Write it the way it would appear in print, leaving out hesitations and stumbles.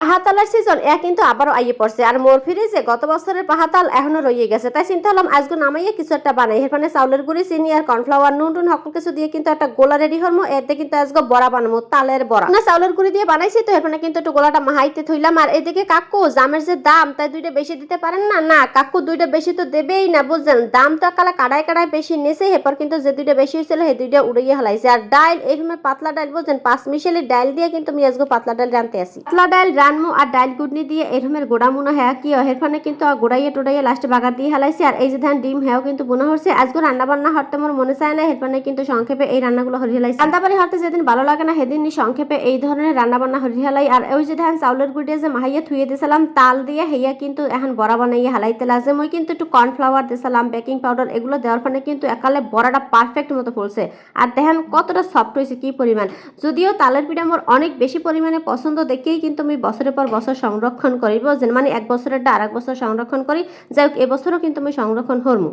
পাহাতালের season কিন্তু আবারও আইয়ে পড়ছে আর মোর ফ্রিজে গত বছরের পাহাতাল এখনো রয়ে গেছে। তাই চিন্তা হলাম আজকে নামাইয়ে কিছু একটা বানাই। এখানে চাউলের গুঁড়ি, চিনি আর কর্নফ্লাওয়ার, নুন টুন সকল কিছু দিয়ে কিন্তু একটা গোলা রেডি হরমো। এতে কিন্তু আজকে বড়া বানাবো, তালের বড়া না। চাউলের গুঁড়ি দিয়ে বানাইছি তো এখানে কিন্তু একটু গোলাটা মাহাইতে থইলাম। আর এদিকে কাকু জামের যে দাম, তাই দুইটা বেশি দিতে পারেন না? না কাকু দুইটা বেশি তো দেবেই না, বুঝছেন? দাম তো কালা কাড়ায় কাড়ায় বেশি নেছে। এরপর কিন্তু যে দুইটা বেশি হয়েছিল সেই দুইটা উড়িয়ে হালাইছে। আর ডাইল এখানে পাতলা ডাইল, বুঝছেন? 5 মিশালি ডাইল দিয়ে কিন্তু আমি আজকে পাতলা ডাইল রানতে আসি। পাতলা ডাইল রানমু আর ডাইল গুডনি দিয়ে এরকমের গোড়া মুনা হ্যাঁ কি হেরফানে কিন্তু গোড়াইয়ে টোড়াইয়ে লাস্টে বাগার দিয়ে হালাইছি। আর এই যে ধান ডিম হ্যাঁ কিন্তু বোনা হচ্ছে। আজকে রান্না বান্না হরতে আমার মনে চায় না, হেরফানে কিন্তু সংক্ষেপে এই রান্নাগুলো হরি হেলাইছি। রান্নাবাড়ি হরতে যেদিন ভালো লাগে না সেদিনই সংক্ষেপে এই ধরনের রান্না বান্না হরি হেলাই। আর ওই যে ধান চাউলের গুড়িয়ে যে মাহাইয়া থুয়ে দিয়েছিলাম তাল দিয়ে, হেয়া কিন্তু এখন বড়া বানাইয়া হালাইতে লাগছে। মই কিন্তু একটু কর্নফ্লাওয়ার দিয়েছিলাম, বেকিং পাউডার, এগুলো দেওয়ার ফলে কিন্তু একালে বড়াটা পারফেক্ট মতো ফুলছে। আর দেখেন কতটা সফট হয়েছে, কি পরিমাণ। যদিও তালের পিঠা আমার অনেক বেশি পরিমাণে পছন্দ দেখেই কিন্তু আমি বছরের পর বছর সংরক্ষণ করি, বুঝছেন? মানে এক বছরেরটা আর এক বছর সংরক্ষণ করি। যাই হোক এবছরও কিন্তু আমি সংরক্ষণ হরমু।